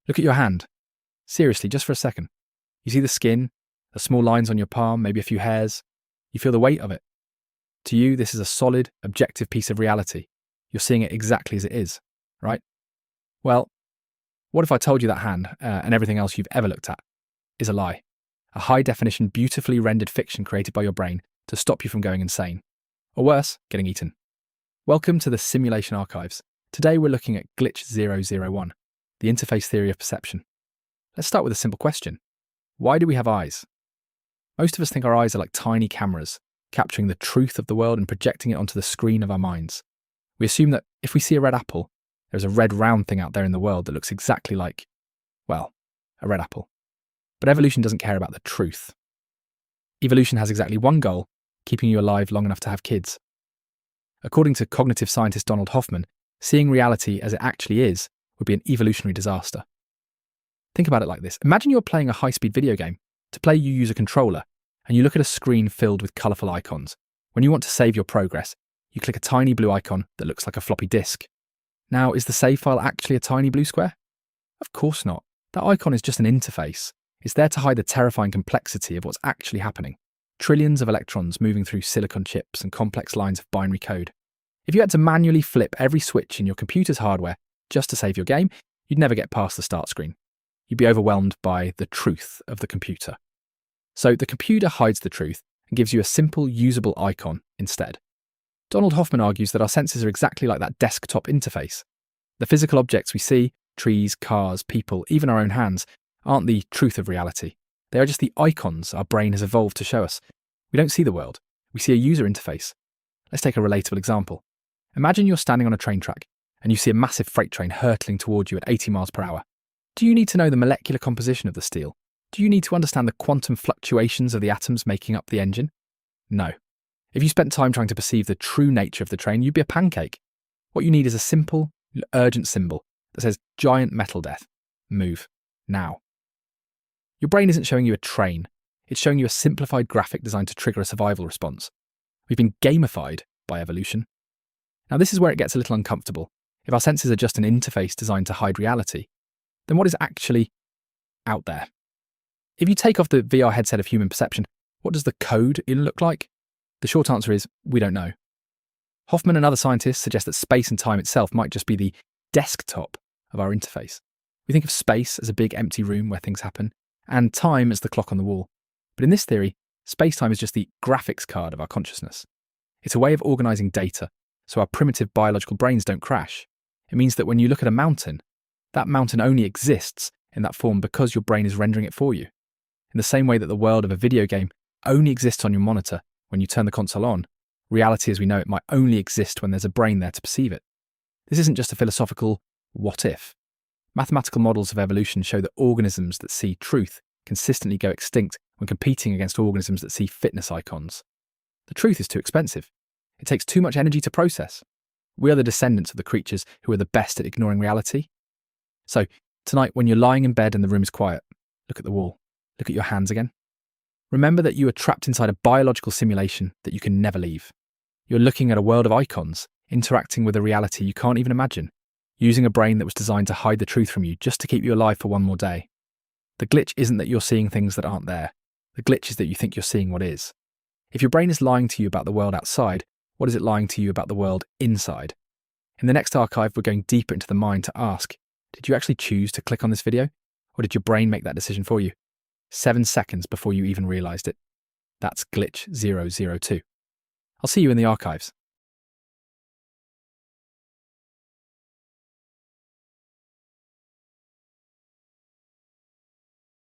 Look at your hand. Seriously, just for a second. You see the skin, the small lines on your palm, maybe a few hairs. You feel the weight of it. To you, this is a solid, objective piece of reality. You're seeing it exactly as it is, right? Well, what if I told you that hand, and everything else you've ever looked at, is a lie? A high-definition, beautifully rendered fiction created by your brain to stop you from going insane. Or worse, getting eaten. Welcome to the Simulation Archives. Today we're looking at Glitch 001, the interface theory of perception. Let's start with a simple question. Why do we have eyes? Most of us think our eyes are like tiny cameras, capturing the truth of the world and projecting it onto the screen of our minds. We assume that if we see a red apple, there's a red round thing out there in the world that looks exactly like, well, a red apple. But evolution doesn't care about the truth. Evolution has exactly one goal, keeping you alive long enough to have kids. According to cognitive scientist Donald Hoffman, seeing reality as it actually is would be an evolutionary disaster. Think about it like this. Imagine you're playing a high-speed video game. To play, you use a controller, and you look at a screen filled with colourful icons. When you want to save your progress, you click a tiny blue icon that looks like a floppy disk. Now, is the save file actually a tiny blue square? Of course not. That icon is just an interface. It's there to hide the terrifying complexity of what's actually happening. Trillions of electrons moving through silicon chips and complex lines of binary code. If you had to manually flip every switch in your computer's hardware just to save your game, you'd never get past the start screen. You'd be overwhelmed by the truth of the computer. So the computer hides the truth and gives you a simple, usable icon instead. Donald Hoffman argues that our senses are exactly like that desktop interface. The physical objects we see, trees, cars, people, even our own hands, aren't the truth of reality. They are just the icons our brain has evolved to show us. We don't see the world. We see a user interface. Let's take a relatable example. Imagine you're standing on a train track and you see a massive freight train hurtling toward you at 80 miles per hour. Do you need to know the molecular composition of the steel? Do you need to understand the quantum fluctuations of the atoms making up the engine? No. If you spent time trying to perceive the true nature of the train, you'd be a pancake. What you need is a simple, urgent symbol that says giant metal death. Move. Now. Your brain isn't showing you a train. It's showing you a simplified graphic designed to trigger a survival response. We've been gamified by evolution. Now this is where it gets a little uncomfortable. If our senses are just an interface designed to hide reality, then what is actually out there? If you take off the VR headset of human perception, what does the code look like? The short answer is, we don't know. Hoffman and other scientists suggest that space and time itself might just be the desktop of our interface. We think of space as a big empty room where things happen, and time as the clock on the wall. But in this theory, space-time is just the graphics card of our consciousness. It's a way of organising data, so our primitive biological brains don't crash. It means that when you look at a mountain, that mountain only exists in that form because your brain is rendering it for you. In the same way that the world of a video game only exists on your monitor when you turn the console on, reality as we know it might only exist when there's a brain there to perceive it. This isn't just a philosophical what if. Mathematical models of evolution show that organisms that see truth consistently go extinct when competing against organisms that see fitness icons. The truth is too expensive. It takes too much energy to process. We are the descendants of the creatures who are the best at ignoring reality. So, tonight when you're lying in bed and the room is quiet, look at the wall. Look at your hands again. Remember that you are trapped inside a biological simulation that you can never leave. You're looking at a world of icons, interacting with a reality you can't even imagine, using a brain that was designed to hide the truth from you just to keep you alive for one more day. The glitch isn't that you're seeing things that aren't there. The glitch is that you think you're seeing what is. If your brain is lying to you about the world outside, what is it lying to you about the world inside? In the next archive, we're going deeper into the mind to ask, did you actually choose to click on this video? Or did your brain make that decision for you? 7 seconds before you even realised it. That's Glitch 002. I'll see you in the archives.